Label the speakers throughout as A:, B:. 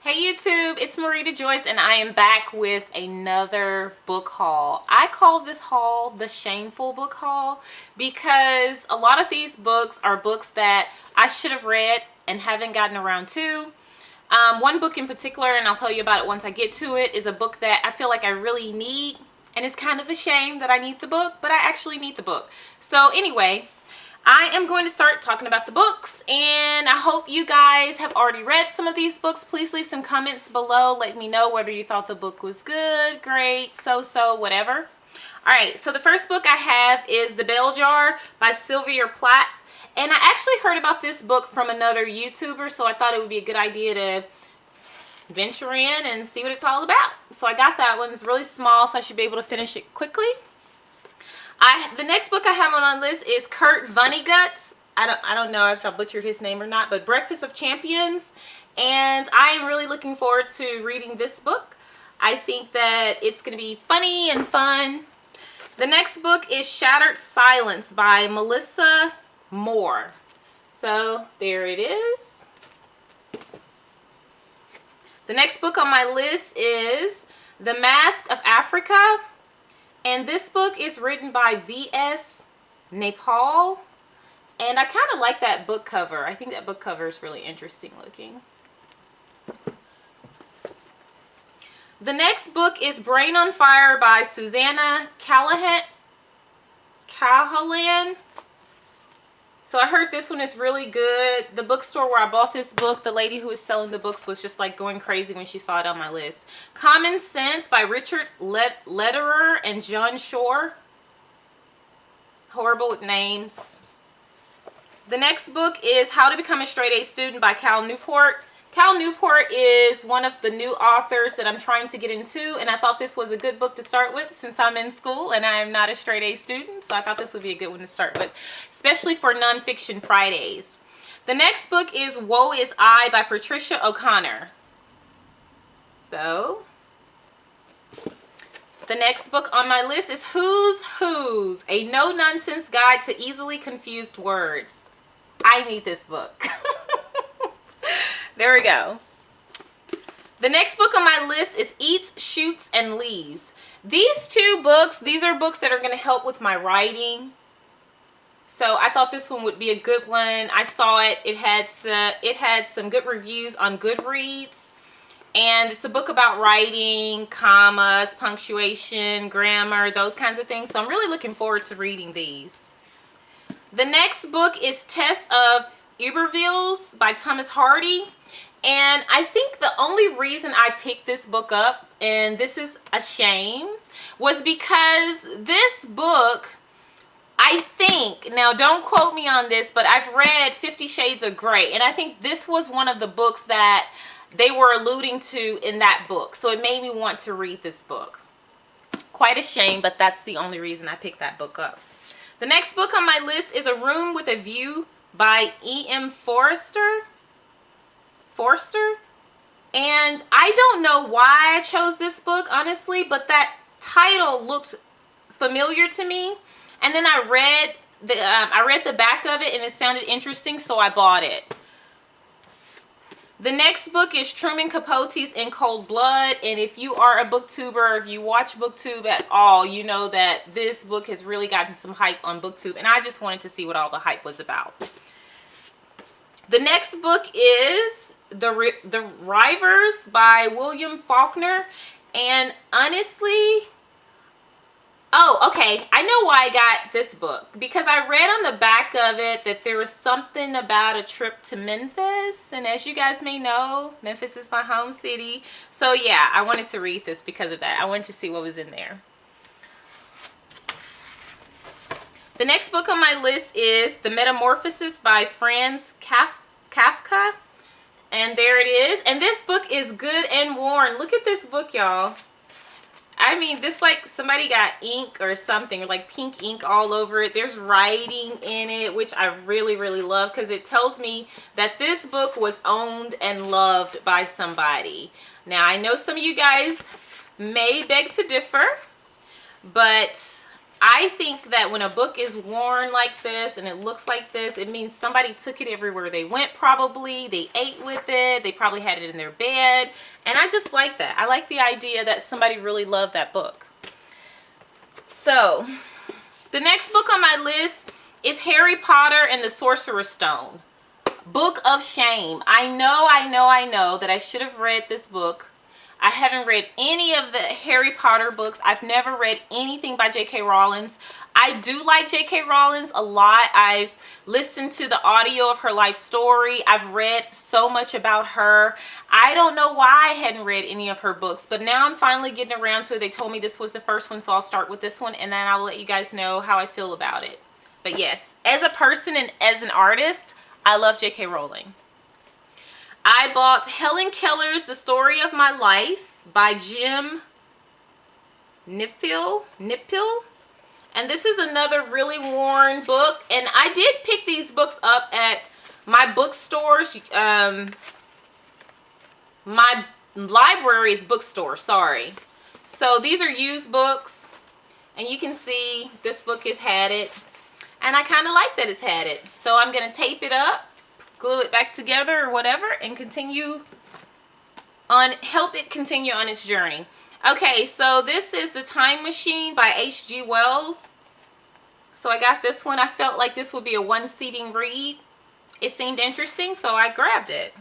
A: Hey YouTube, it's Maurita Joyce and I am back with another book haul. I call this haul the shameful book haul because a lot of these books are books that I should have read and haven't gotten around to. One book in particular, and I'll tell you about it once I get to it, is a book that I feel like I really need, and it's kind of a shame that I need the book, but I actually need the book. So anyway, I am going to start talking about the books, and I hope you guys have already read some of these books. Please leave some comments below. Let me know whether you thought the book was good, great, so-so, whatever. Alright, so the first book I have is The Bell Jar by Sylvia Plath. And I actually heard about this book from another YouTuber, so I thought it would be a good idea to venture in and see what it's all about. So I got that one. It's really small, so I should be able to finish it quickly. The next book I have on my list is Kurt Vonnegut's. I don't know if I butchered his name or not, but Breakfast of Champions. And I am really looking forward to reading this book. I think that it's going to be funny and fun. The next book is Shattered Silence by Melissa Moore. So there it is. The next book on my list is The Mask of Africa. And this book is written by V.S. Naipaul. And I kind of like that book cover. I think that book cover is really interesting looking. The next book is Brain on Fire by Susanna Callahan. So I heard this one is really good. The bookstore where I bought this book, the lady who was selling the books was just like going crazy when she saw it on my list. Common Sense by Richard Lederer and John Shore. Horrible with names. The next book is How to Become a Straight A Student by Cal Newport. Cal Newport is one of the new authors that I'm trying to get into, and I thought this was a good book to start with since I'm in school and I am not a straight A student, so I thought this would be a good one to start with, especially for Nonfiction Fridays. The next book is Woe Is I by Patricia O'Connor. So, the next book on my list is Who's Whose, a no-nonsense guide to easily confused words. I need this book. There we go. The next book on my list is Eats, Shoots, and Leaves. These two books, these are books that are going to help with my writing. So I thought this one would be a good one. I saw it. It had some good reviews on Goodreads. And it's a book about writing, commas, punctuation, grammar, those kinds of things. So I'm really looking forward to reading these. The next book is Tess of Iberville's by Thomas Hardy. And I think the only reason I picked this book up, and this is a shame, was because this book, I think, now don't quote me on this, but I've read 50 Shades of Grey, and I think this was one of the books that they were alluding to in that book. So it made me want to read this book. Quite a shame, but that's the only reason I picked that book up. The next book on my list is A Room with a View by E.M. Forster. And I don't know why I chose this book, honestly, but that title looked familiar to me. And then I read the back of it and it sounded interesting, so I bought it. The next book is Truman Capote's In Cold Blood, and if you are a booktuber, or if you watch booktube at all, you know that this book has really gotten some hype on booktube, and I just wanted to see what all the hype was about. The next book is The Rivers by William Faulkner, and honestly, okay, I know why I got this book, because I read on the back of it that there was something about a trip to Memphis, and as you guys may know, Memphis is my home city, so yeah, I wanted to read this because of that. I wanted to see what was in there. The next book on my list is The Metamorphosis by Franz Kafka. And there it is. And this book is good and worn. Look at this book, y'all. I mean, this like somebody got ink or something, or like pink ink all over it. There's writing in it, which I really, really love, because it tells me that this book was owned and loved by somebody. Now, I know some of you guys may beg to differ, but I think that when a book is worn like this and it looks like this, it means somebody took it everywhere they went probably. They ate with it. They probably had it in their bed. And I just like that. I like the idea that somebody really loved that book. So, the next book on my list is Harry Potter and the Sorcerer's Stone. Book of Shame. I know that I should have read this book. I haven't read any of the Harry Potter books. I've never read anything by J.K. Rowling. I do like J.K. Rowling a lot. I've listened to the audio of her life story. I've read so much about her. I don't know why I hadn't read any of her books, but now I'm finally getting around to it. They told me this was the first one, so I'll start with this one, and then I will let you guys know how I feel about it. But yes, as a person and as an artist, I love J.K. Rowling. I bought Helen Keller's The Story of My Life by Jim Nipfil. And this is another really worn book. And I did pick these books up at my bookstores. My library's bookstore, sorry. So these are used books. And you can see this book has had it. And I kind of like that it's had it. So I'm going to tape it up, glue it back together or whatever, and help it continue on its journey. Okay, so this is The Time Machine by H.G. Wells. So I got this one. I felt like this would be a one-seating read. It seemed interesting, so I grabbed it.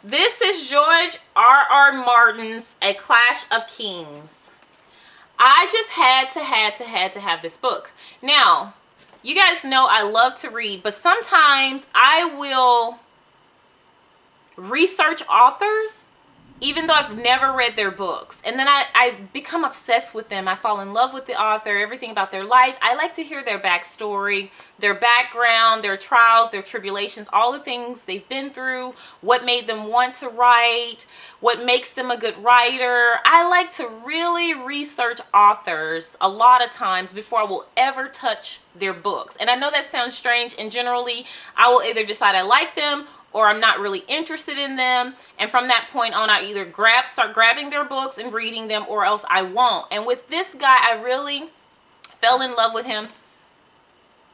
A: This is George R.R. Martin's A Clash of Kings. I just had to have this book. Now, you guys know I love to read, but sometimes I will research authors even though I've never read their books. And then I become obsessed with them. I fall in love with the author, everything about their life. I like to hear their backstory, their background, their trials, their tribulations, all the things they've been through, what made them want to write, what makes them a good writer. I like to really research authors a lot of times before I will ever touch their books. And I know that sounds strange, and generally I will either decide I like them or I'm not really interested in them, and from that point on I either start grabbing their books and reading them, or else I won't. And with this guy, I really fell in love with him.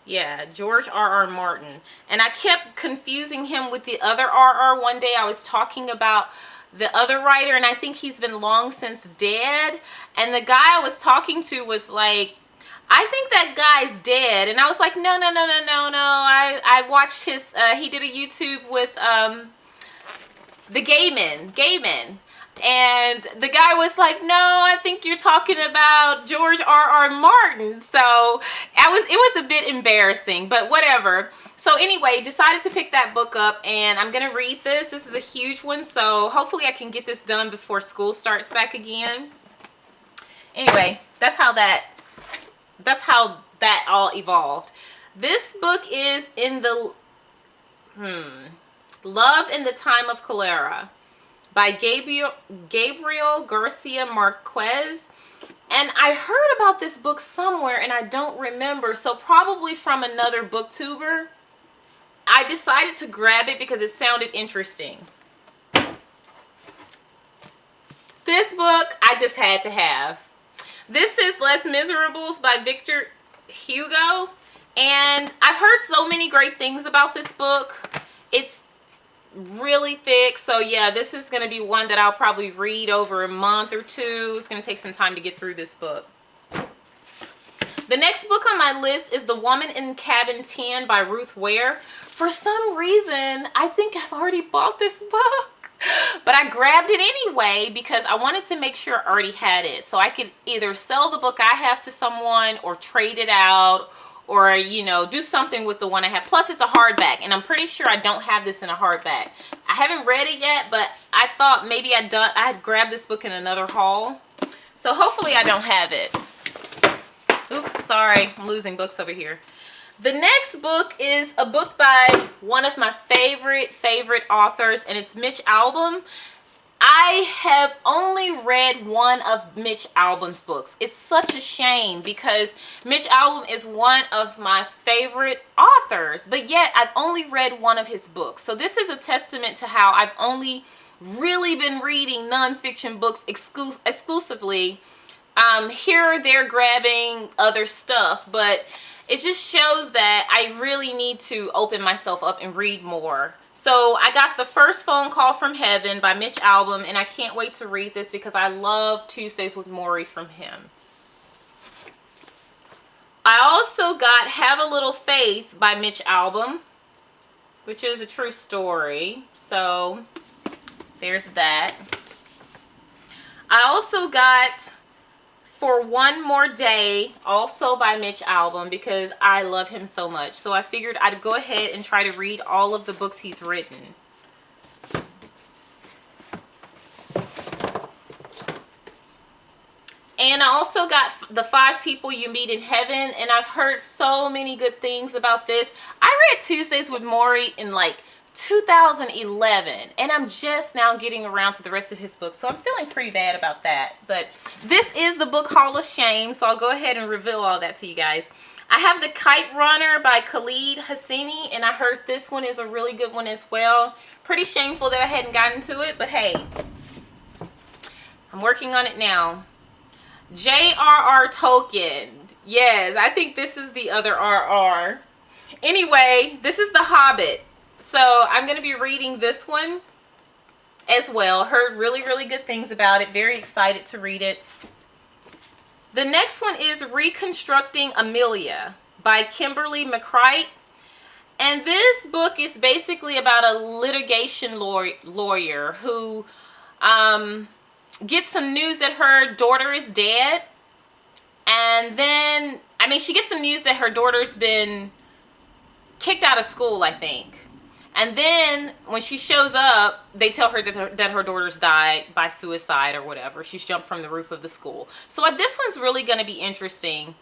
A: Yeah, George R.R. Martin. And I kept confusing him with the other R.R. One day I was talking about the other writer, and I think he's been long since dead, and the guy I was talking to was like, I think that guy's dead. And I was like, no. I watched his, he did a YouTube with the Gaiman. And the guy was like, no, I think you're talking about George R.R. Martin. So it was a bit embarrassing, but whatever. So anyway, decided to pick that book up, and I'm going to read this. This is a huge one, so hopefully I can get this done before school starts back again. Anyway, that's how that all evolved. This book is in the Love in the Time of Cholera by Gabriel Garcia Marquez. And I heard about this book somewhere and I don't remember, so probably from another booktuber. I decided to grab it because it sounded interesting. This book I just had to have. This is Les Miserables by Victor Hugo, and I've heard so many great things about this book. It's really thick, so yeah, this is going to be one that I'll probably read over a month or two. It's going to take some time to get through this book. The next book on my list is The Woman in Cabin 10 by Ruth Ware. For some reason, I think I've already bought this book. But I grabbed it anyway because I wanted to make sure I already had it, so I could either sell the book I have to someone or trade it out, or do something with the one I have. Plus it's a hardback, and I'm pretty sure I don't have this in a hardback. I haven't read it yet, but I thought maybe I had grabbed this book in another haul, so hopefully I don't have it. Oops, sorry, I'm losing books over here. The next book is a book by one of my favorite authors, and it's Mitch Albom. I have only read one of Mitch Albom's books. It's such a shame because Mitch Albom is one of my favorite authors, but yet I've only read one of his books. So this is a testament to how I've only really been reading nonfiction books exclusively here they're grabbing other stuff, but it just shows that I really need to open myself up and read more. So I got The First Phone Call from Heaven by Mitch Albom, and I can't wait to read this because I love Tuesdays with Morrie from him. I also got Have a Little Faith by Mitch Albom, which is a true story. So there's that. I also got For One More Day, also by Mitch Albom, because I love him so much. So I figured I'd go ahead and try to read all of the books he's written. And I also got The Five People You Meet in Heaven, and I've heard so many good things about this. I read Tuesdays with Morrie in like 2011, and I'm just now getting around to the rest of his books, so I'm feeling pretty bad about that. But this is the book Hall of Shame, so I'll go ahead and reveal all that to you guys. I have The Kite Runner by Khalid Hosseini, and I heard this one is a really good one as well. Pretty shameful that I hadn't gotten to it, but hey, I'm working on it now. J.R.R. Tolkien. Yes, I think this is the other R.R. Anyway, this is The Hobbit. So I'm going to be reading this one as well. Heard really, really good things about it. Very excited to read it. The next one is Reconstructing Amelia by Kimberly McCreight. And this book is basically about a litigation lawyer who gets some news that her daughter is dead. And then, she gets some news that her daughter's been kicked out of school, I think. And then when she shows up, they tell her that her daughter's died by suicide or whatever. She's jumped from the roof of the school. So this one's really going to be interesting.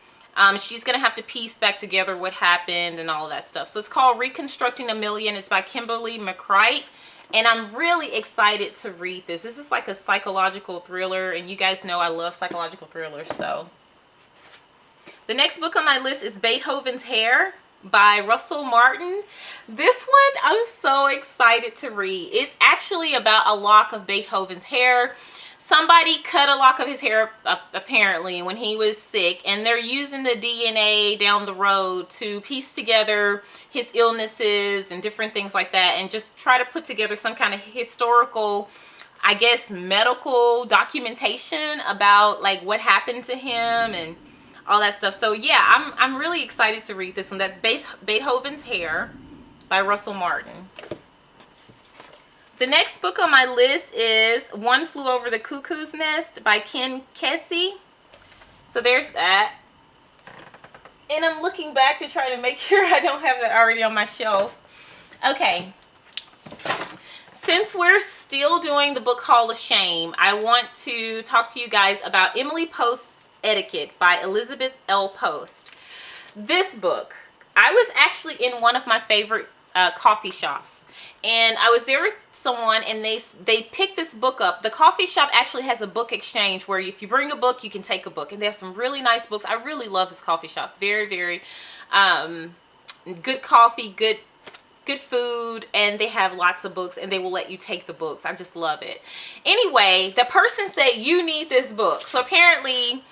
A: She's going to have to piece back together what happened and all of that stuff. So it's called Reconstructing Amelia, and it's by Kimberly McCreight. And I'm really excited to read this. This is like a psychological thriller, and you guys know I love psychological thrillers. So the next book on my list is Beethoven's Hair by Russell Martin. This one I'm so excited to read. It's actually about a lock of Beethoven's hair. Somebody cut a lock of his hair apparently when he was sick, and they're using the DNA down the road to piece together his illnesses and different things like that, and just try to put together some kind of historical, I guess, medical documentation about like what happened to him and all that stuff. So yeah, I'm really excited to read this one. That's Beethoven's Hair by Russell Martin. The next book on my list is One Flew Over the Cuckoo's Nest by Ken Kesey. So there's that. And I'm looking back to try to make sure I don't have it already on my shelf. Okay. Since we're still doing the book Hall of Shame, I want to talk to you guys about Emily Post's Etiquette by Elizabeth L. Post. This book, I was actually in one of my favorite coffee shops, and I was there with someone, and they picked this book up. The coffee shop actually has a book exchange where if you bring a book, you can take a book, and they have some really nice books. I really love this coffee shop. Very, very good coffee, good food, and they have lots of books, and they will let you take the books. I just love it. Anyway, the person said, you need this book. So apparently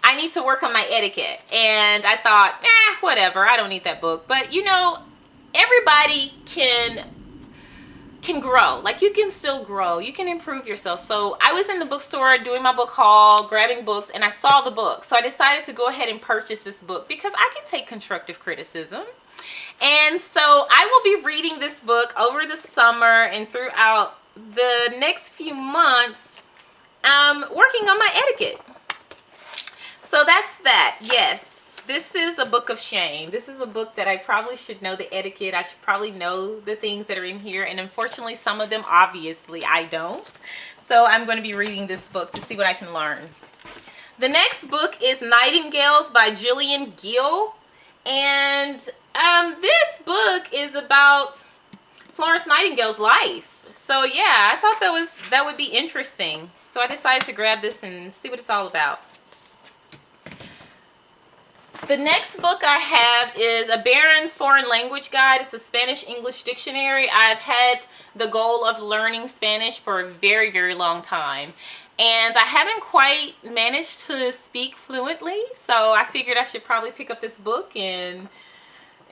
A: I need to work on my etiquette, and I thought, whatever, I don't need that book. But you know, everybody can grow. Like, you can still grow, you can improve yourself. So I was in the bookstore doing my book haul, grabbing books, and I saw the book. So I decided to go ahead and purchase this book because I can take constructive criticism. And so I will be reading this book over the summer and throughout the next few months, working on my etiquette. So that's that. Yes, this is a book of shame. This is a book that I probably should know the etiquette. I should probably know the things that are in here. And unfortunately, some of them, obviously, I don't. So I'm going to be reading this book to see what I can learn. The next book is Nightingales by Gillian Gill. And this book is about Florence Nightingale's life. So yeah, I thought that would be interesting. So I decided to grab this and see what it's all about. The next book I have is A Baron's Foreign Language Guide. It's a Spanish-English dictionary. I've had the goal of learning Spanish for a very, very long time. And I haven't quite managed to speak fluently, so I figured I should probably pick up this book and,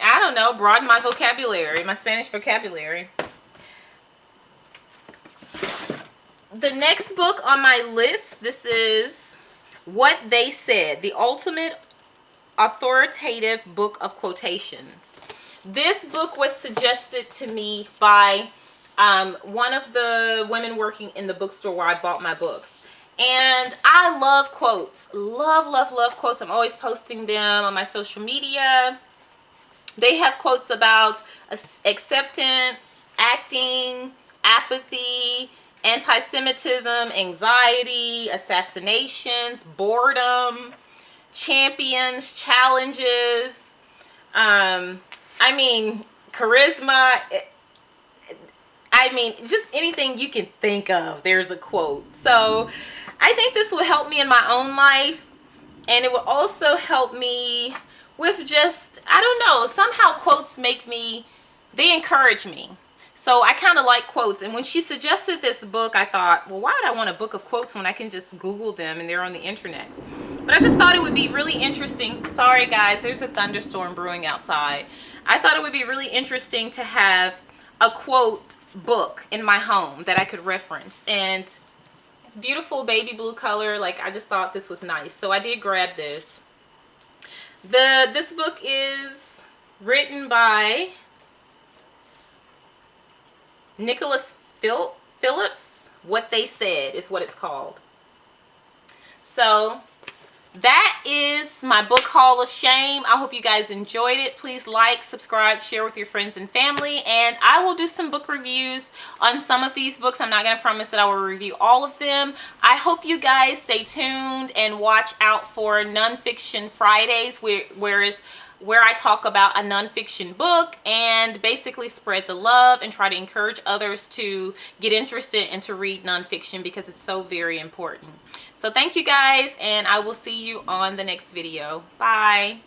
A: I don't know, broaden my vocabulary, my Spanish vocabulary. The next book on my list, this is What They Said, the ultimate authoritative book of quotations. This book was suggested to me by one of the women working in the bookstore where I bought my books. And I love quotes. Love, love, love quotes. I'm always posting them on my social media. They have quotes about acceptance, acting, apathy, anti-Semitism, anxiety, assassinations, boredom, champions, challenges, I mean, charisma. I mean, just anything you can think of, there's a quote. So I think this will help me in my own life, and it will also help me with just, I don't know, somehow quotes make me, they encourage me. So I kind of like quotes. And when she suggested this book, I thought, well, why would I want a book of quotes when I can just Google them and they're on the internet? But I just thought it would be really interesting. Sorry guys, there's a thunderstorm brewing outside. I thought it would be really interesting to have a quote book in my home that I could reference. And it's beautiful baby blue color. Like, I just thought this was nice. So I did grab this. This book is written by Nicholas Phillips. What They Said is what it's called. So that is my book haul of shame. I hope you guys enjoyed it. Please like, subscribe, share with your friends and family, and I will do some book reviews on some of these books. I'm not going to promise that I will review all of them. I hope you guys stay tuned and watch out for Nonfiction Fridays, where I talk about a nonfiction book and basically spread the love and try to encourage others to get interested and to read nonfiction because it's so very important. So thank you guys, and I will see you on the next video. Bye.